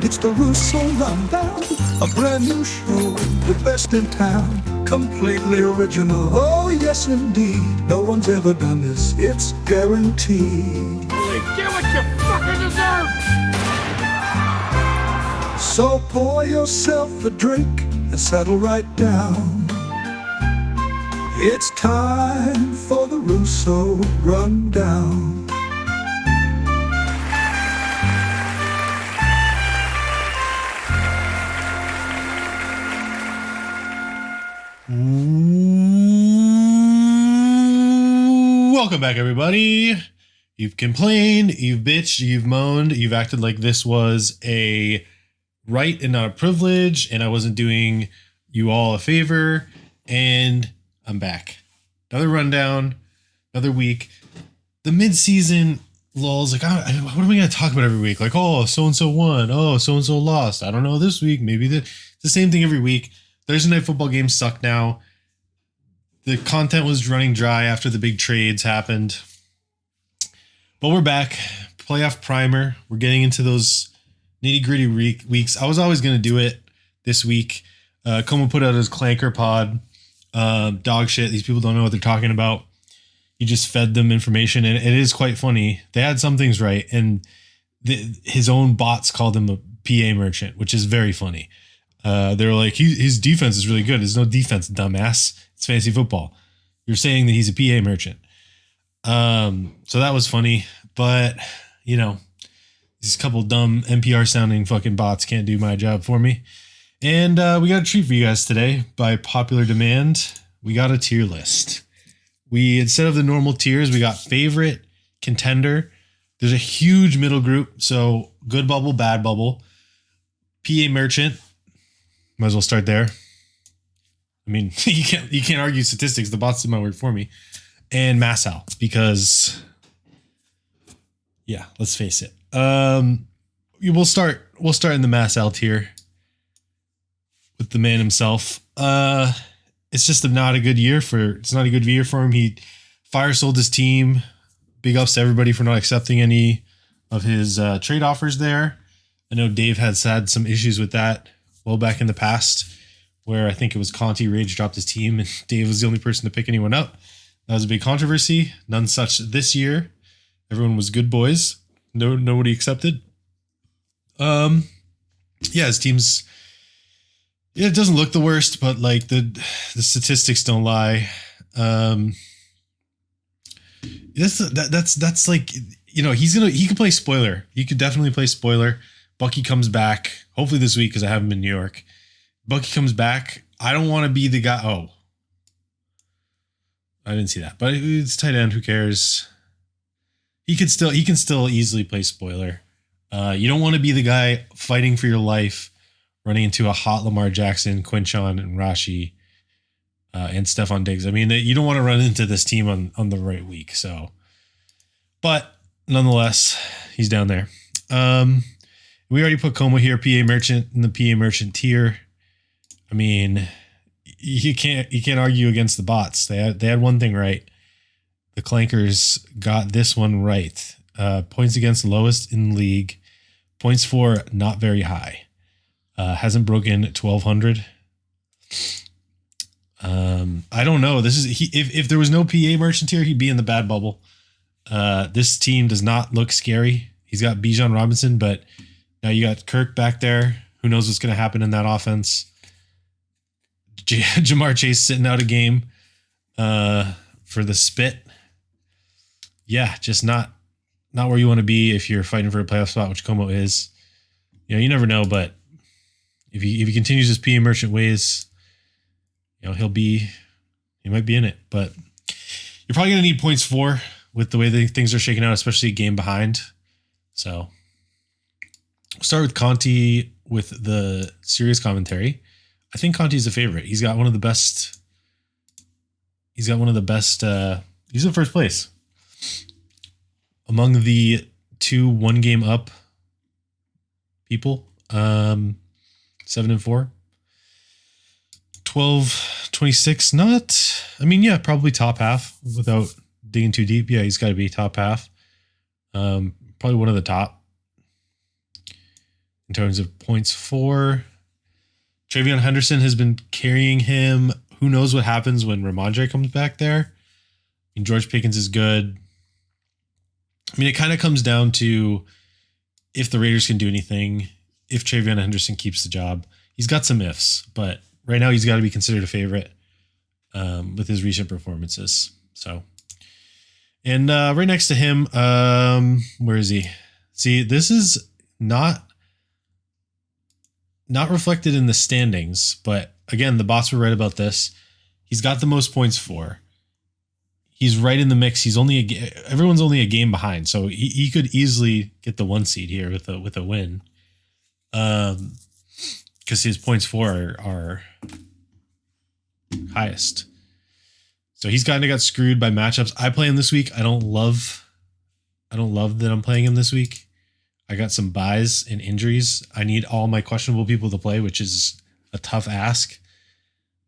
It's the Russo Rundown, a brand new show, the best in town, completely original. Oh yes indeed, no one's ever done this, it's guaranteed. Get what you fucking deserve! So pour yourself a drink and settle right down. It's time for the Russo Rundown. Welcome back, everybody. You've complained, you've bitched, you've moaned, you've acted like this was a right and not a privilege, and I wasn't doing you all a favor, and I'm back. Another rundown, another week. The mid-season lulls, like, what are we going to talk about every week? Like, oh, so-and-so won. Oh, so-and-so lost. I don't know this week. Maybe it's the same thing every week. Thursday night football games suck now. The content was running dry after the big trades happened. But we're back. Playoff primer. We're getting into those nitty-gritty weeks. I was always going to do it this week. Como put out his Clanker pod. Dog shit. These people don't know what they're talking about. You just fed them information, and it is quite funny. They had some things right, and his own bots called him a PA merchant, which is very funny. They're like, his defense is really good. There's no defense, dumbass. It's fantasy football. You're saying that he's a PA merchant. So that was funny, but you know, these couple dumb NPR sounding fucking bots can't do my job for me. And we got a treat for you guys today. By popular demand, we got a tier list. Instead of the normal tiers, we got favorite, contender. There's a huge middle group. So good bubble, bad bubble, PA merchant. Might as well start there. I mean, you can't argue statistics. The bots did my work for me. And Massal, because yeah, let's face it. We'll start in the Massal tier with the man himself. It's just not a good year for him. He fire sold his team. Big ups to everybody for not accepting any of his trade offers there. I know Dave has had some issues with that well back in the past, where I think it was Conti Rage dropped his team and Dave was the only person to pick anyone up. That was a big controversy. None such this year. Everyone was good boys. Nobody accepted. Yeah, his team's, yeah, it doesn't look the worst, but like the statistics don't lie. That's like, you know, he can play spoiler. He could definitely play spoiler. Bucky comes back, hopefully this week because I have him in New York. Bucky comes back. I don't want to be the guy. Oh, I didn't see that, but it's tight end. Who cares? He can still easily play spoiler. You don't want to be the guy fighting for your life, running into a hot Lamar Jackson, Quinchon, and Rashi, and Stephon Diggs. I mean, you don't want to run into this team on the right week. So, but nonetheless, he's down there. We already put Como here, PA merchant in the PA merchant tier. I mean, you can't argue against the bots. They had one thing right. The Clankers got this one right. Points against lowest in the league. Points for not very high. Hasn't broken 1,200. I don't know. This is if there was no PA merchant here, he'd be in the bad bubble. This team does not look scary. He's got Bijan Robinson, but now you got Kirk back there. Who knows what's going to happen in that offense? Jamar Chase sitting out a game for the spit. Yeah, just not where you want to be if you're fighting for a playoff spot, which Como is. You know, you never know, but if he continues his PA merchant ways, you know, he might be in it. But you're probably going to need points for with the way that things are shaking out, especially a game behind. So we'll start with Conti with the serious commentary. I think Conti's a favorite. He's got one of the best. He's in first place among the 2 1 game up people. 7-4, 12-26. Not, I mean, yeah, probably top half without digging too deep. Yeah, he's got to be top half. Probably one of the top. in terms of points for. Travion Henderson has been carrying him. Who knows what happens when Ramondre comes back there? I mean, George Pickens is good. I mean, it kind of comes down to if the Raiders can do anything, if Travion Henderson keeps the job. He's got some ifs, but right now he's got to be considered a favorite with his recent performances. So, and right next to him, where is he? See, this is not reflected in the standings, but again, the bots were right about this. He's got the most points for. He's right in the mix. He's only everyone's only a game behind, so he could easily get the 1 seed here with a win. Because his points for are highest. So he's kind of got screwed by matchups. I play him this week. I don't love that I'm playing him this week. I got some buys and injuries. I need all my questionable people to play, which is a tough ask.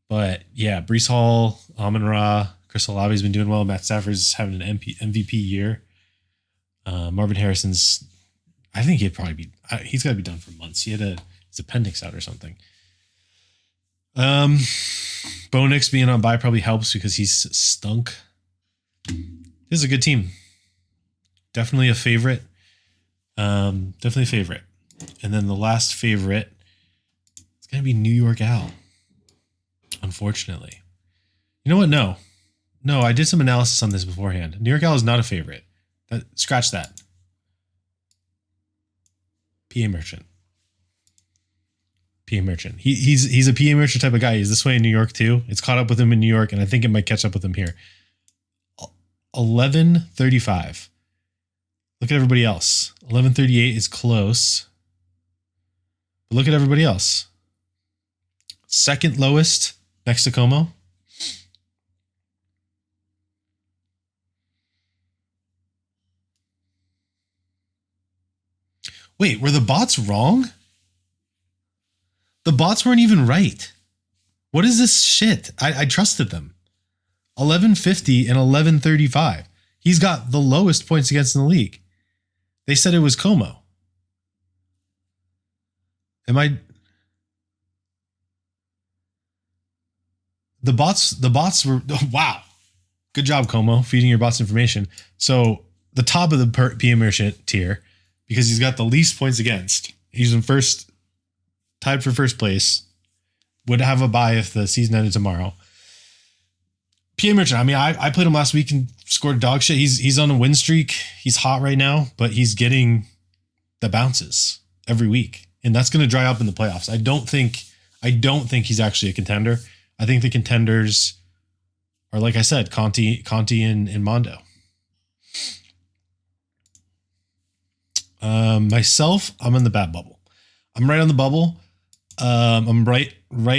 But yeah, Breece Hall, Amon-Ra, Chris Olave's been doing well. Matt Stafford's having an MVP year. Marvin Harrison's, I think he's got to be done for months. He had his appendix out or something. Bo Nix being on bye probably helps because he's stunk. This is a good team. Definitely a favorite. And then the last favorite, it's going to be New York Al. Unfortunately. You know what? No, I did some analysis on this beforehand. New York Al is not a favorite. Scratch that. PA Merchant. He's a PA Merchant type of guy. He's this way in New York too. It's caught up with him in New York, and I think it might catch up with him here. 11:35. Look at everybody else. 11:38 is close. But look at everybody else. Second lowest next to Como. Wait, were the bots wrong? The bots weren't even right. What is this shit? I trusted them. 1150 and 1135. He's got the lowest points against in the league. They said it was Como. The bots were, wow. Good job, Como, feeding your bots information. So the top of the PM Merchant tier, because he's got the least points against. He's in first, tied for first place. Would have a bye if the season ended tomorrow. PM Merchant, I mean, I played him last week and scored dog shit. He's on a win streak. He's hot right now, but he's getting the bounces every week. And that's going to dry up in the playoffs. I don't think he's actually a contender. I think the contenders are, like I said, Conti and Mondo. Myself, I'm in the bad bubble. I'm right on the bubble. I'm right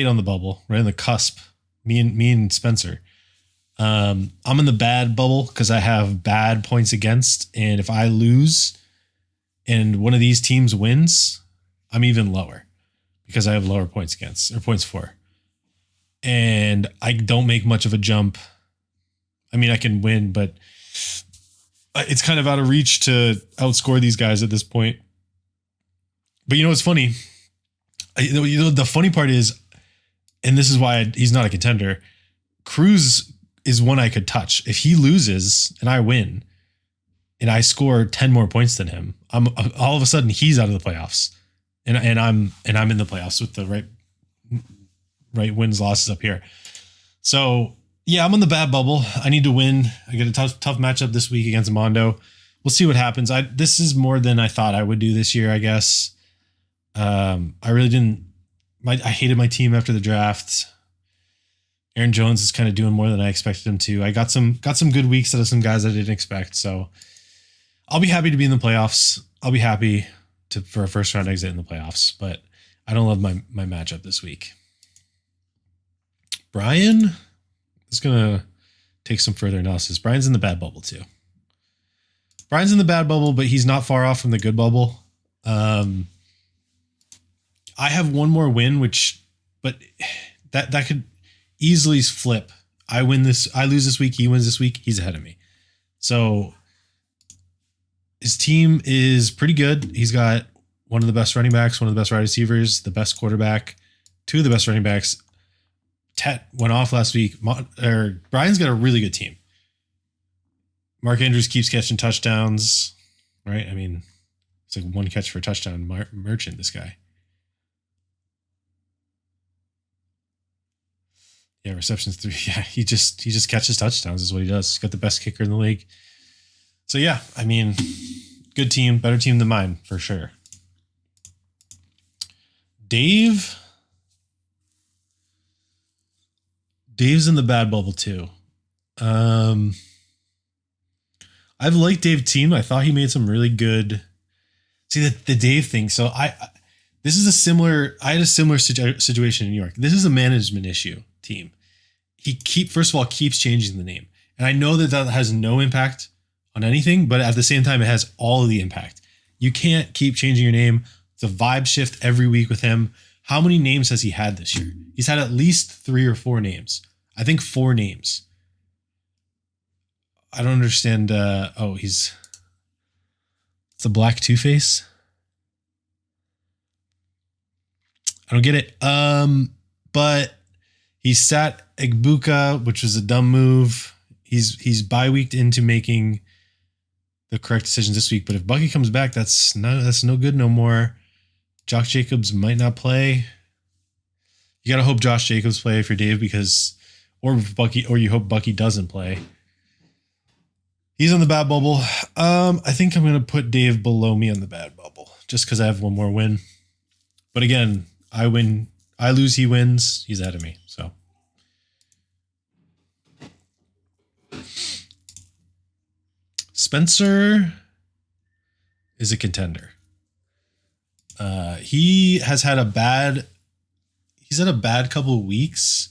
on the bubble, right on the cusp. Me and Spencer. I'm in the bad bubble because I have bad points against, and if I lose and one of these teams wins, I'm even lower because I have lower points against or points for. And I don't make much of a jump. I mean, I can win, but it's kind of out of reach to outscore these guys at this point. But you know what's funny? The funny part is, and this is why he's not a contender, Cruz is one I could touch. If he loses and I win and I score 10 more points than him, I'm all of a sudden he's out of the playoffs. And I'm in the playoffs with the right wins, losses up here. So yeah, I'm on the bad bubble. I need to win. I get a tough matchup this week against Mondo. We'll see what happens. This is more than I thought I would do this year, I guess. I really didn't. I hated my team after the draft. Aaron Jones is kind of doing more than I expected him to. I got some good weeks out of some guys I didn't expect. So I'll be happy to be in the playoffs. I'll be happy for a first round exit in the playoffs, but I don't love my matchup this week. Brian is going to take some further analysis. Brian's in the bad bubble too. Brian's in the bad bubble, but he's not far off from the good bubble. I have one more win, but that could easily flip. I lose this week. He wins this week. He's ahead of me. So his team is pretty good. He's got one of the best running backs, one of the best wide receivers, the best quarterback, two of the best running backs. Tet went off last week. Brian's got a really good team. Mark Andrews keeps catching touchdowns, right? I mean, it's like one catch for a touchdown merchant, this guy. Yeah, receptions 3. Yeah, he just catches touchdowns is what he does. He's got the best kicker in the league. So yeah, I mean, good team, better team than mine for sure. Dave's in the bad bubble too. I've liked Dave's team. I thought he made some really good. See the Dave thing. So I had a similar situation in New York. This is a management issue team. He first of all keeps changing the name. And I know that has no impact on anything, but at the same time, it has all of the impact. You can't keep changing your name. It's a vibe shift every week with him. How many names has he had this year? He's had at least 3 or 4 names. I think 4 names. I don't understand. It's a black Two-Face. I don't get it. But he sat Egbuka, which was a dumb move. He's bye-weeked into making the correct decisions this week. But if Bucky comes back, that's no good no more. Josh Jacobs might not play. You gotta hope Josh Jacobs play if you're Dave, or you hope Bucky doesn't play. He's on the bad bubble. I think I'm gonna put Dave below me on the bad bubble just because I have one more win. But again, I win, I lose, he wins. He's ahead of me. So Spencer is a contender. He's had a bad couple of weeks.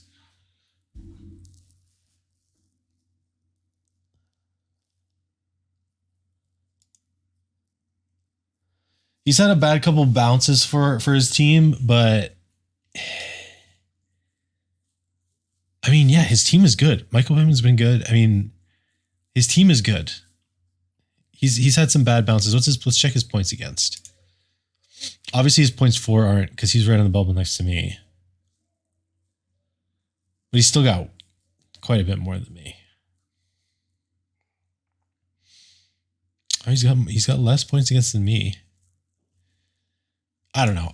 He's had a bad couple of bounces for his team, but I mean, yeah, his team is good. Michael Pittman's been good. I mean, his team is good. He's had some bad bounces. Let's check his points against. Obviously, his points for aren't because he's right on the bubble next to me. But he's still got quite a bit more than me. Oh, he's got less points against than me. I don't know.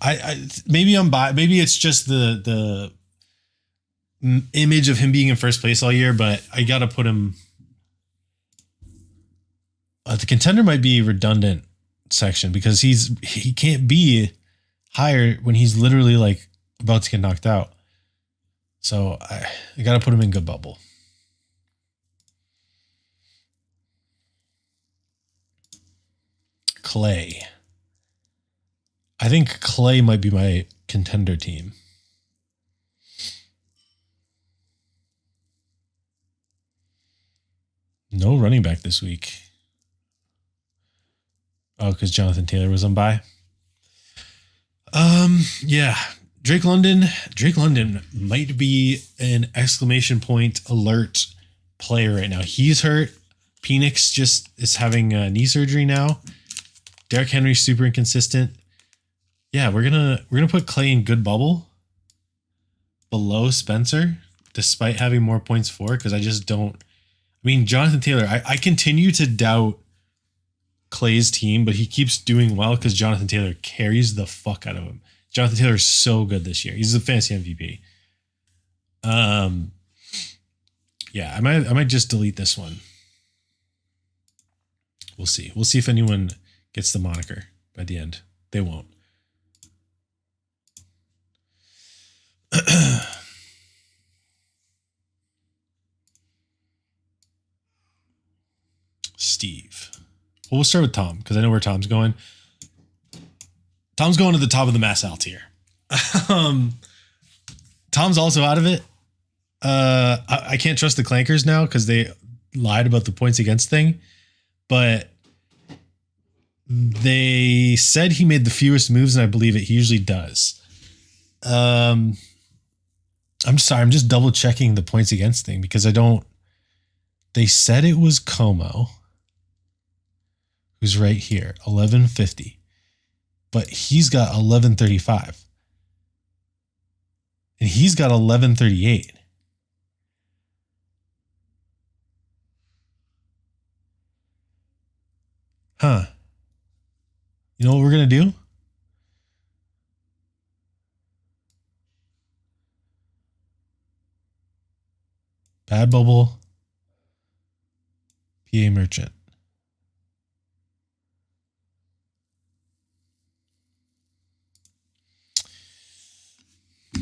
Maybe I'm by. Maybe it's just the image of him being in first place all year. But I gotta put him. The contender might be redundant section because he can't be higher when he's literally like about to get knocked out. So I gotta put him in good bubble. Clay. I think Clay might be my contender team. No running back this week. Oh, because Jonathan Taylor was on bye. Yeah. Drake London might be an exclamation point alert player right now. He's hurt. Penix just is having knee surgery now. Derrick Henry's super inconsistent. Yeah, we're gonna put Clay in good bubble below Spencer, despite having more points for, because I just don't. I mean, Jonathan Taylor, I continue to doubt Clay's team, but he keeps doing well because Jonathan Taylor carries the fuck out of him. Jonathan Taylor is so good this year. He's a fantasy MVP. Yeah, I might just delete this one. We'll see. We'll see if anyone gets the moniker by the end. They won't. Steve. Well, we'll start with Tom because I know where Tom's going. Tom's going to the top of the mass out tier. Tom's also out of it. I can't trust the Clankers now because they lied about the points against thing, but they said he made the fewest moves, and I believe it. He usually does. I'm sorry. I'm just double checking the points against thing because I don't. They said it was Como, who's right here, 1150. but he's got 1135. And he's got 1138. Huh. You know what we're going to do? Bad Bubble, PA Merchant.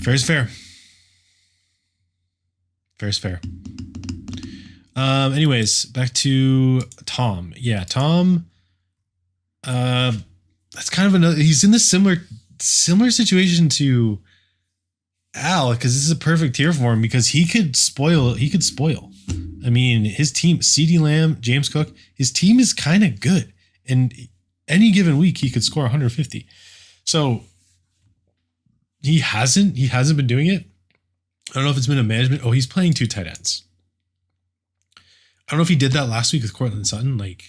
Fair is fair. Fair is fair. Anyways, back to Tom. Yeah, Tom. That's kind of another. He's in this similar situation to Al, because this is a perfect tier for him because he could spoil. I mean, his team, CeeDee Lamb, James Cook, his team is kind of good. And any given week, he could score 150. So he hasn't been doing it. I don't know if it's been a management. Oh, he's playing 2 tight ends. I don't know if he did that last week with Cortland Sutton. Like,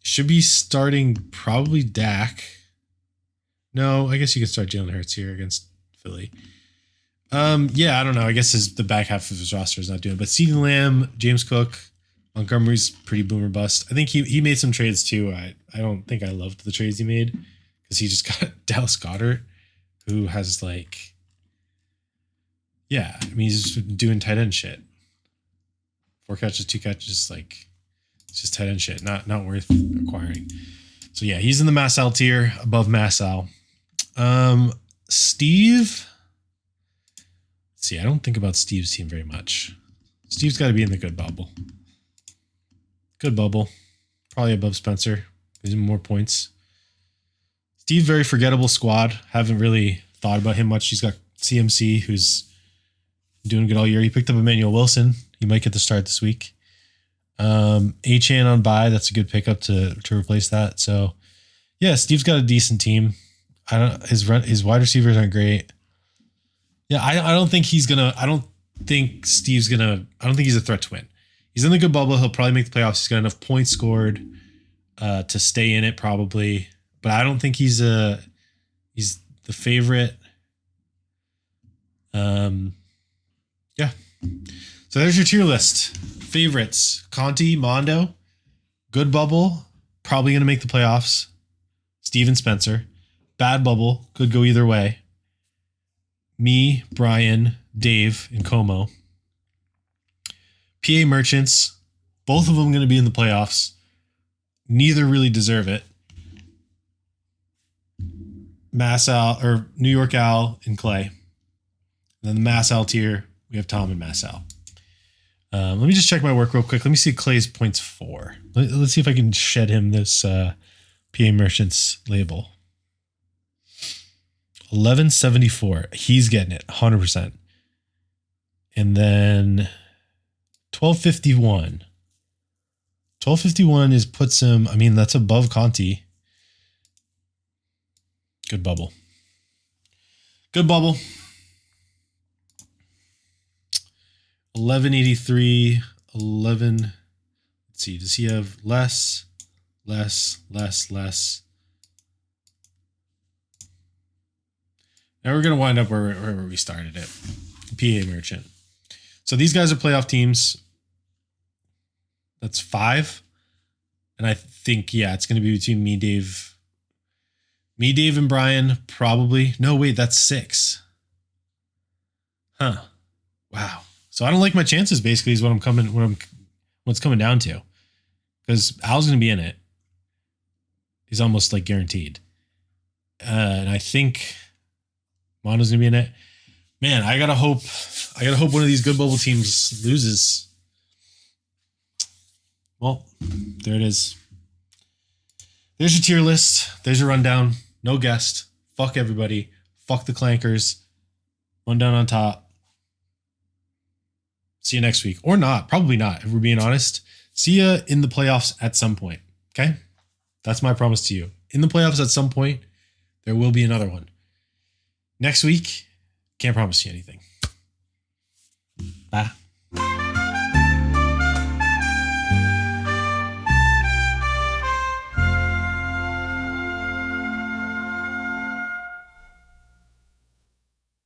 should be starting probably Dak. No, I guess you could start Jalen Hurts here against Philly. Yeah, I don't know. I guess the back half of his roster is not doing it. But CeeDee Lamb, James Cook, Montgomery's pretty boomer bust. I think he made some trades too. I don't think I loved the trades he made because he just got Dallas Goedert, who has like, yeah, I mean, he's just doing tight end shit. 4 catches, 2 catches, like it's just tight end shit. Not worth acquiring. So yeah, he's in the Mass Al tier above Mass Al. Steve. Let's see, I don't think about Steve's team very much. Steve's got to be in the good bubble. Good bubble. Probably above Spencer. Gives him more points. Steve, very forgettable squad. Haven't really thought about him much. He's got CMC, who's doing good all year. He picked up Emmanuel Wilson. He might get the start this week. Achane on bye. That's a good pickup to replace that. So yeah, Steve's got a decent team. His wide receivers aren't great. Yeah, I don't think he's gonna. I don't think Steve's gonna. I don't think he's a threat to win. He's in the good bubble. He'll probably make the playoffs. He's got enough points scored to stay in it probably. But I don't think he's the favorite. Yeah. So there's your tier list. Favorites: Conti, Mondo, good bubble, probably gonna make the playoffs. Steven Spencer, bad bubble, could go either way. Me, Brian, Dave, and Como. PA Merchants, both of them going to be in the playoffs. Neither really deserve it. Mass Al, or New York Al and Clay. And then the Mass Al tier, we have Tom and Mass Al. Let me just check my work real quick. Let me see Clay's points for. Let's see if I can shed him this PA Merchants label. 1174. He's getting it 100%. And then 1251. 1251 puts him, I mean, that's above Conti. Good bubble. Good bubble. 1183. 11. Let's see. Does he have less? Now we're going to wind up where we started it. PA Merchant. So these guys are playoff teams. That's 5. And I think, yeah, it's going to be between me, Dave, and Brian, probably. No, wait, that's 6. Huh. Wow. So I don't like my chances, basically, is what's coming down to. Because Al's going to be in it. He's almost like guaranteed. And I think Mondo's gonna be in it. Man, I gotta hope one of these good bubble teams loses. Well, there it is. There's your tier list. There's your rundown. No guest. Fuck everybody. Fuck the clankers. Rundown on top. See you next week. Or not. Probably not, if we're being honest. See ya in the playoffs at some point. Okay? That's my promise to you. In the playoffs at some point, there will be another one. Next week, can't promise you anything. Bye.